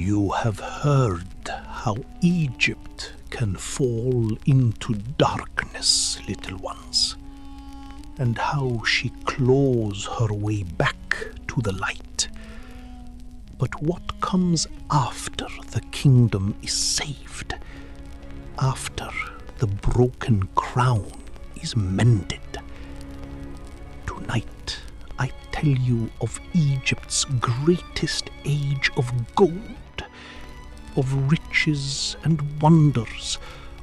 You have heard how Egypt can fall into darkness, little ones, and how she claws her way back to the light. But what comes after the kingdom is saved? After the broken crown is mended? Tonight, I tell you of Egypt's greatest age of gold, of riches and wonders,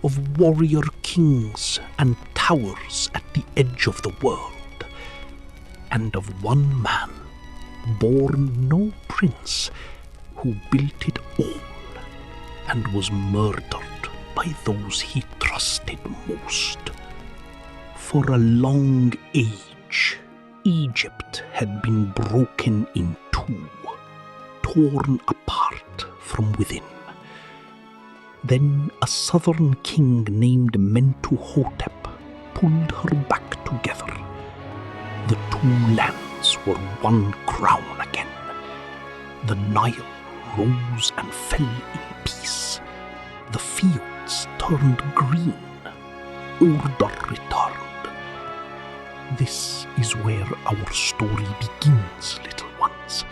of warrior kings and towers at the edge of the world, and of one man, born no prince, who built it all and was murdered by those he trusted most. For a long age, Egypt had been broken in two, torn apart from within. Then a southern king named Mentuhotep pulled her back together. The two lands were one crown again. The Nile rose and fell in peace. The fields turned green. Order returned. This is where our story begins, little ones.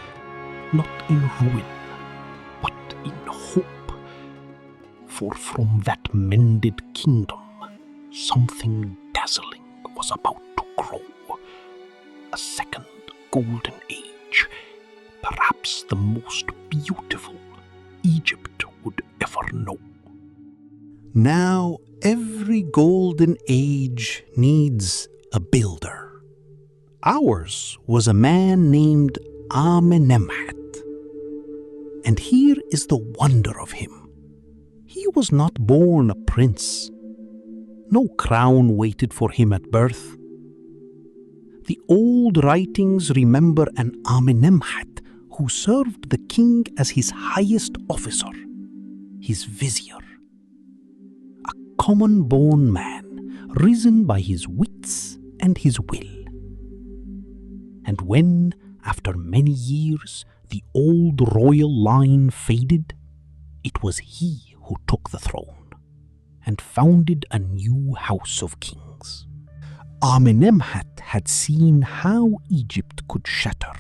Not in ruin, but in hope. For from that mended kingdom, something dazzling was about to grow. A second golden age, perhaps the most beautiful Egypt would ever know. Now, every golden age needs a builder. Ours was a man named Amenemhat. And here is the wonder of him. He was not born a prince. No crown waited for him at birth. The old writings remember an Amenemhat who served the king as his highest officer, his vizier. A common-born man, risen by his wits and his will. And when, after many years, the old royal line faded, it was he who took the throne and founded a new house of kings. Amenemhat had seen how Egypt could shatter.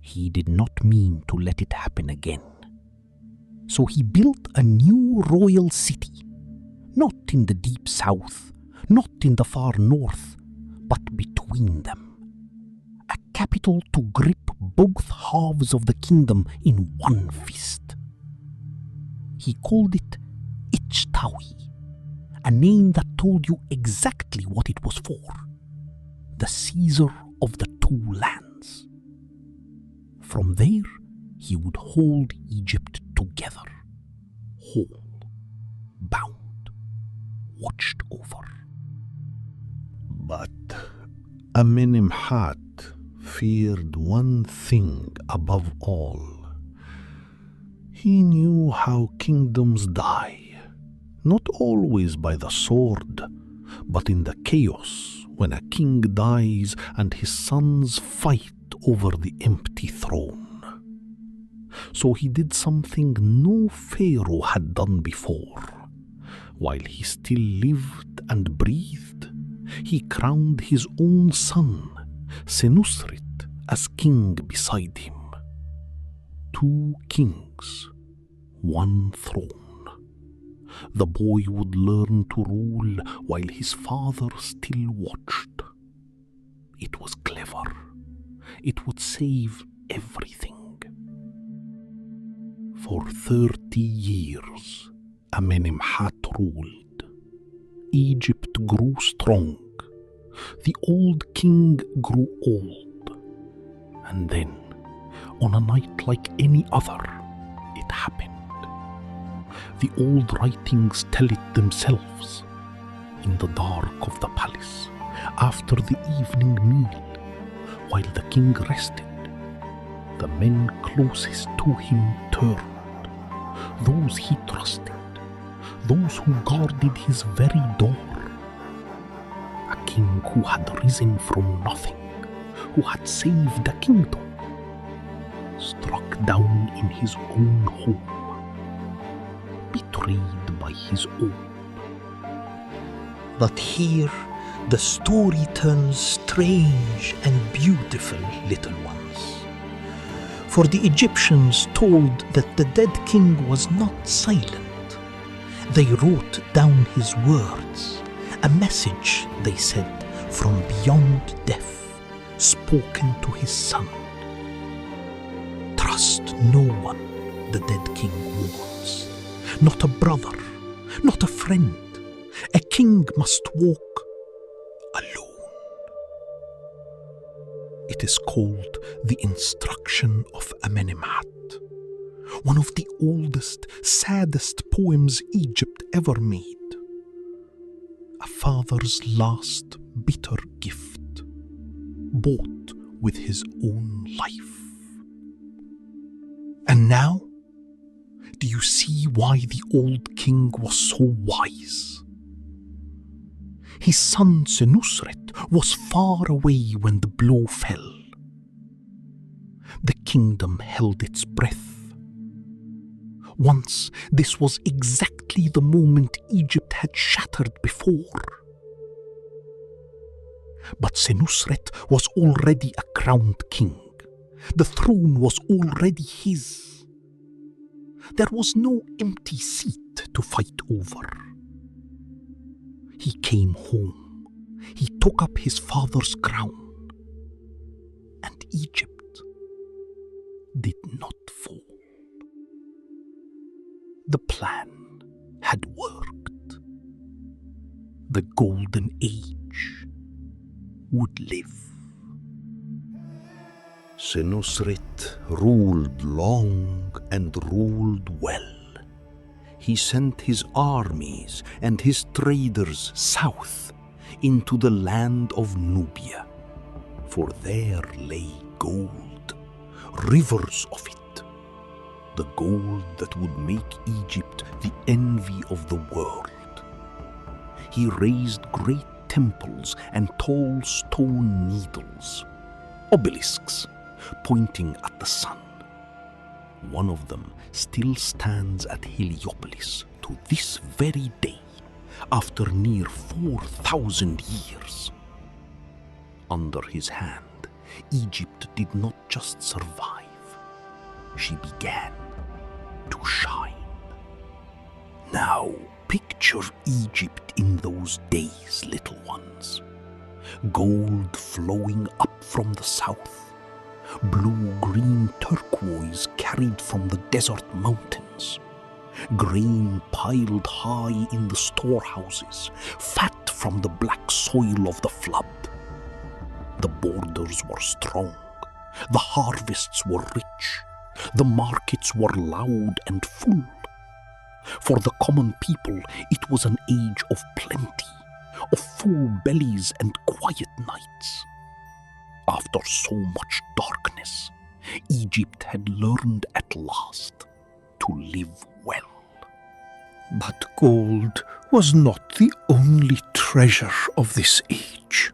He did not mean to let it happen again. So he built a new royal city, not in the deep south, not in the far north, but between them. A capital to grip both halves of the kingdom in one fist. He called it Ichtawi, a name that told you exactly what it was for. The Caesar of the two lands. From there, he would hold Egypt together, whole, bound, watched over. But Amenemhat feared one thing above all. He knew how kingdoms die, not always by the sword, but in the chaos when a king dies and his sons fight over the empty throne. So he did something no pharaoh had done before. While he still lived and breathed, he crowned his own son, Senusret, as king beside him. Two kings, one throne. The boy would learn to rule while his father still watched. It was clever. It would save everything. For 30 years, Amenemhat ruled. Egypt grew strong. The old king grew old. And then, on a night like any other, it happened. The old writings tell it themselves. In the dark of the palace, after the evening meal, while the king rested, the men closest to him turned. Those he trusted, those who guarded his very door. A king who had risen from nothing, who had saved a kingdom, struck down in his own home, betrayed by his own. But here the story turns strange and beautiful, little ones. For the Egyptians told that the dead king was not silent. They wrote down his words, a message, they said, from beyond death, spoken to his son. Trust no one, the dead king warns. Not a brother, not a friend. A king must walk alone. It is called the Instruction of Amenemhat, one of the oldest, saddest poems Egypt ever made. A father's last bitter gift, bought with his own life. And now, do you see why the old king was so wise? His son Senusret was far away when the blow fell. The kingdom held its breath. Once this was exactly the moment Egypt had shattered before. But Senusret was already a crowned king. The throne was already his. There was no empty seat to fight over. He came home. He took up his father's crown. And Egypt did not fall. The plan had worked. The golden age would live. Senusret ruled long and ruled well. He sent his armies and his traders south into the land of Nubia, for there lay gold, rivers of it, the gold that would make Egypt the envy of the world. He raised great temples and tall stone needles, obelisks pointing at the sun. One of them still stands at Heliopolis to this very day, after near 4,000 years. Under his hand, Egypt did not just survive, she began to shine. Now picture Egypt in those days, little ones. Gold flowing up from the south, blue-green turquoise carried from the desert mountains, grain piled high in the storehouses, fat from the black soil of the flood. The borders were strong, the harvests were rich, the markets were loud and full. For the common people, it was an age of plenty, of full bellies and quiet nights. After so much darkness, Egypt had learned at last to live well. But gold was not the only treasure of this age.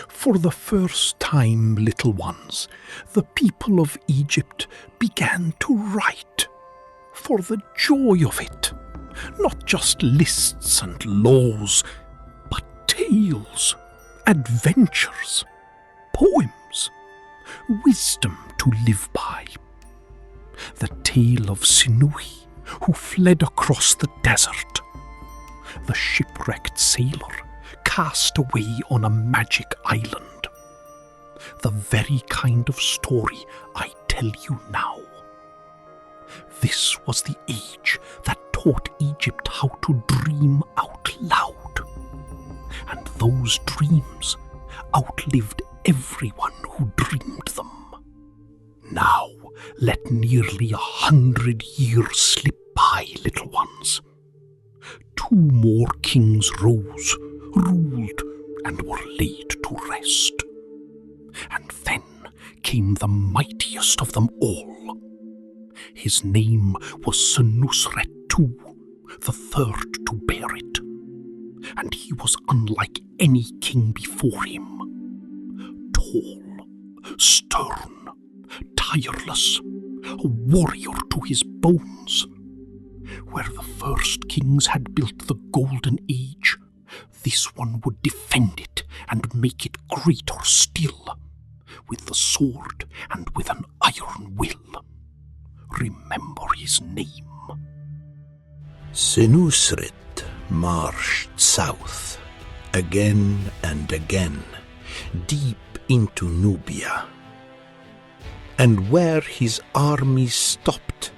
For the first time, little ones, the people of Egypt began to write, for the joy of it. Not just lists and laws, but tales, adventures, poems, wisdom to live by. The tale of Sinui, who fled across the desert. The shipwrecked sailor cast away on a magic island. The very kind of story I tell you now. This was the age that taught Egypt how to dream out loud. And those dreams outlived everyone who dreamed them. Now let nearly 100 years slip by, little ones. 2 more kings rose, ruled, and were laid to rest. And then came the mightiest of them all. His name was Senusret II, the third to bear it. And he was unlike any king before him. Tall, stern, tireless, a warrior to his bones. Where the first kings had built the golden age, this one would defend it and make it greater still, with the sword and with an iron will. Remember his name. Senusret marched south again and again, deep into Nubia. And where his armies stopped,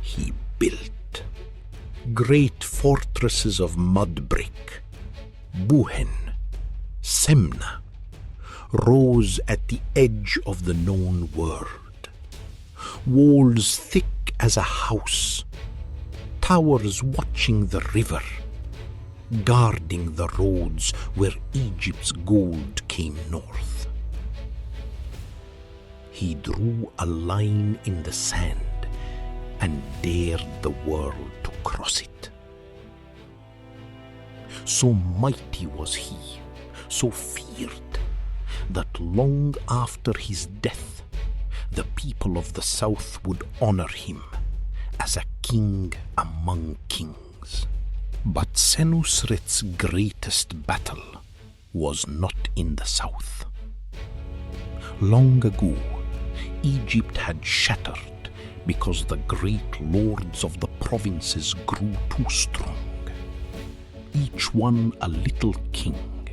he built great fortresses of mud brick. Buhen, Semna, rose at the edge of the known world. Walls thick as a house, towers watching the river, guarding the roads where Egypt's gold came north. He drew a line in the sand and dared the world to cross it. So mighty was he, so feared, that long after his death, the people of the south would honor him as a king among kings. But Senusret's greatest battle was not in the south. Long ago, Egypt had shattered because the great lords of the provinces grew too strong. Each one a little king,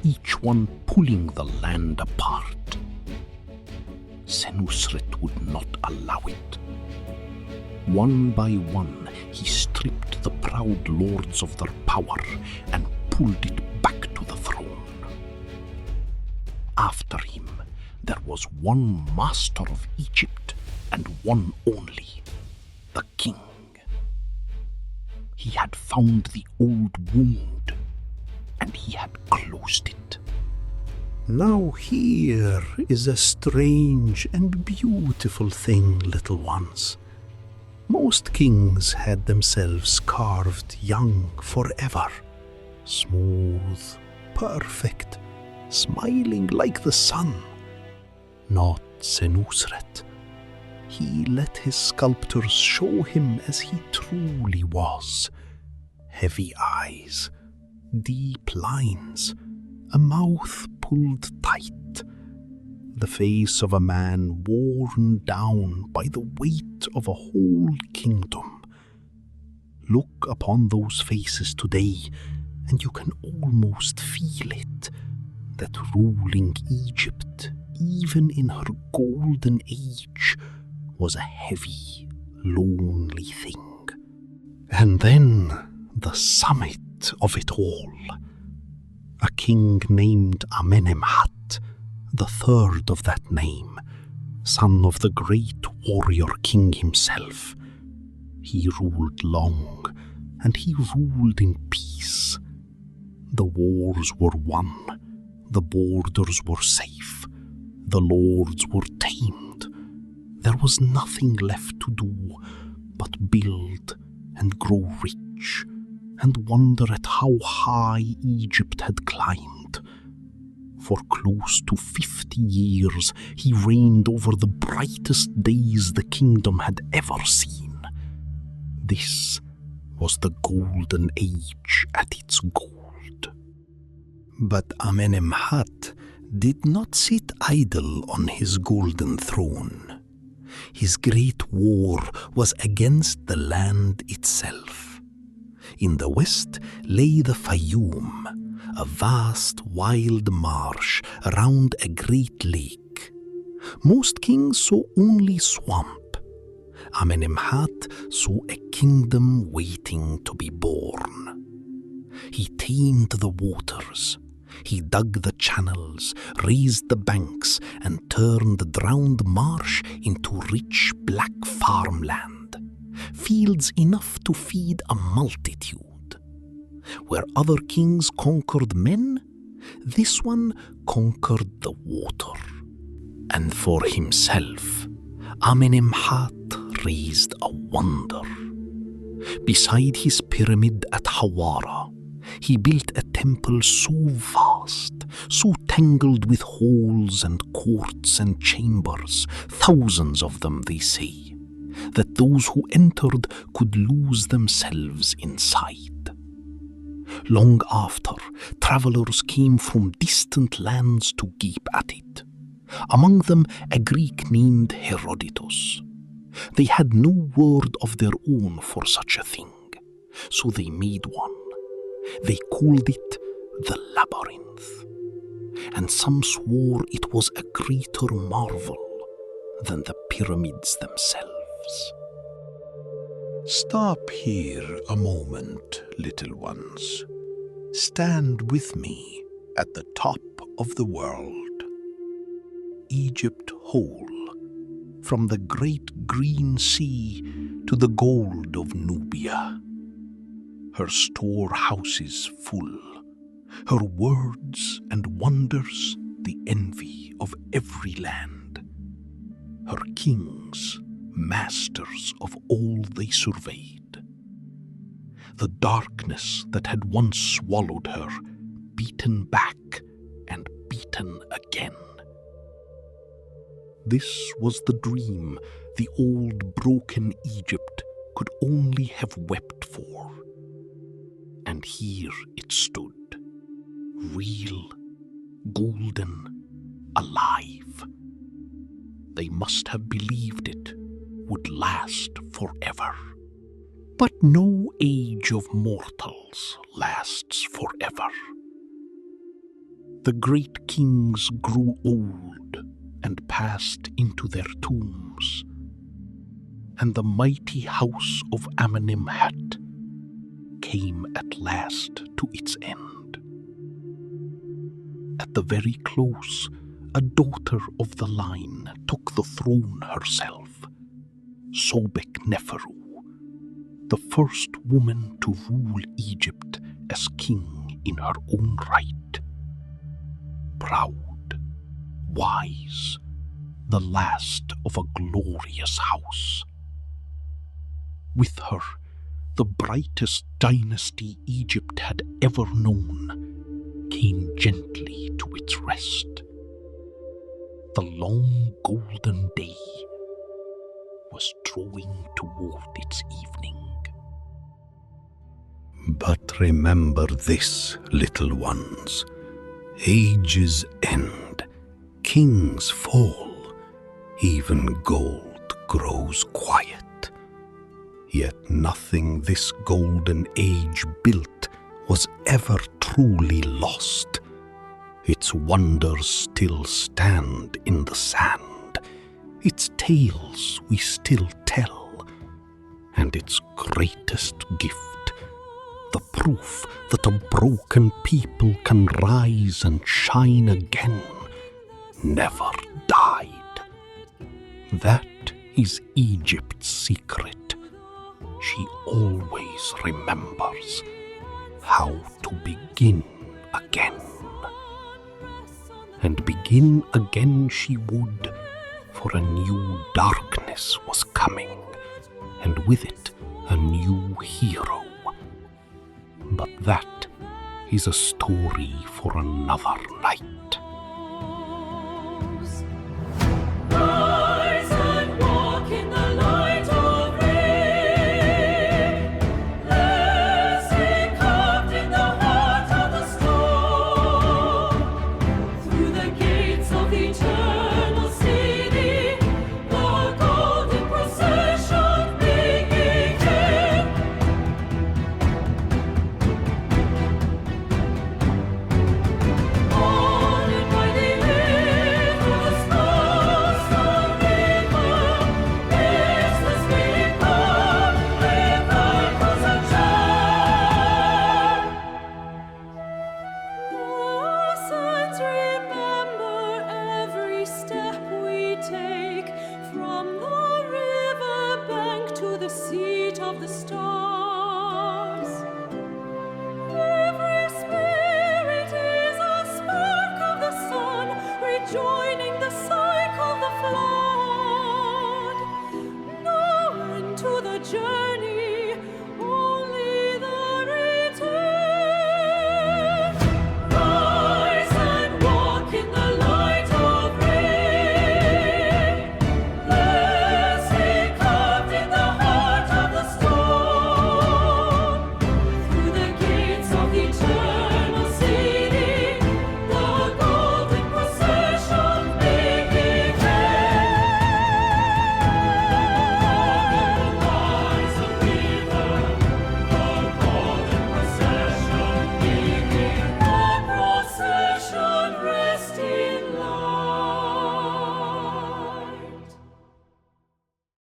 each one pulling the land apart. Senusret would not allow it. One by one, he stripped the proud lords of their power and pulled it back to the throne. After him, there was one master of Egypt and one only, the king. He had found the old wound, and he had closed it. Now here is a strange and beautiful thing, little ones. Most kings had themselves carved young forever, smooth, perfect, smiling like the sun. Not Senusret. He let his sculptors show him as he truly was. Heavy eyes, deep lines, a mouth pulled tight, the face of a man worn down by the weight of a whole kingdom. Look upon those faces today, and you can almost feel it, that ruling Egypt, even in her golden age, was a heavy, lonely thing. And then the summit of it all. A king named Amenemhat, the third of that name, son of the great warrior king himself. He ruled long, and he ruled in peace. The wars were won, the borders were safe, the lords were tamed. There was nothing left to do but build and grow rich and wonder at how high Egypt had climbed. For close to 50 years he reigned over the brightest days the kingdom had ever seen. This was the golden age at its gold. But Amenemhat did not sit idle on his golden throne. His great war was against the land itself. In the west lay the Faiyum, a vast wild marsh around a great lake. Most kings saw only swamp. Amenemhat saw a kingdom waiting to be born. He tamed the waters. He dug the channels, raised the banks, and turned the drowned marsh into rich black farmland, fields enough to feed a multitude. Where other kings conquered men, this one conquered the water. And for himself, Amenemhat raised a wonder. Beside his pyramid at Hawara, he built a temple so vast vast, so tangled with halls and courts and chambers, thousands of them, they say, that those who entered could lose themselves inside. Long after, travellers came from distant lands to gape at it, among them a Greek named Herodotus. They had no word of their own for such a thing, so they made one. They called it the Labyrinth, and some swore it was a greater marvel than the pyramids themselves. Stop here a moment, little ones. Stand with me at the top of the world. Egypt whole, from the great green sea to the gold of Nubia. Her storehouses full, her words and wonders the envy of every land. Her kings, masters of all they surveyed. The darkness that had once swallowed her, beaten back and beaten again. This was the dream the old broken Egypt could only have wept for. And here it stood, real, golden, alive. They must have believed it would last forever. But no age of mortals lasts forever. The great kings grew old and passed into their tombs, and the mighty house of Amenemhat came at last to its end. At the very close, a daughter of the line took the throne herself, Sobek-Neferu, the first woman to rule Egypt as king in her own right. Proud, wise, the last of a glorious house. With her, the brightest dynasty Egypt had ever known came gently to its rest. The long golden day was drawing toward its evening. But remember this, little ones. Ages end, kings fall, even gold grows quiet. Yet nothing this golden age built was ever truly lost. Its wonders still stand in the sand, its tales we still tell, and its greatest gift, the proof that a broken people can rise and shine again, never died. That is Egypt's secret. She always remembers how to begin again. And begin again she would, for a new darkness was coming, and with it a new hero. But that is a story for another night.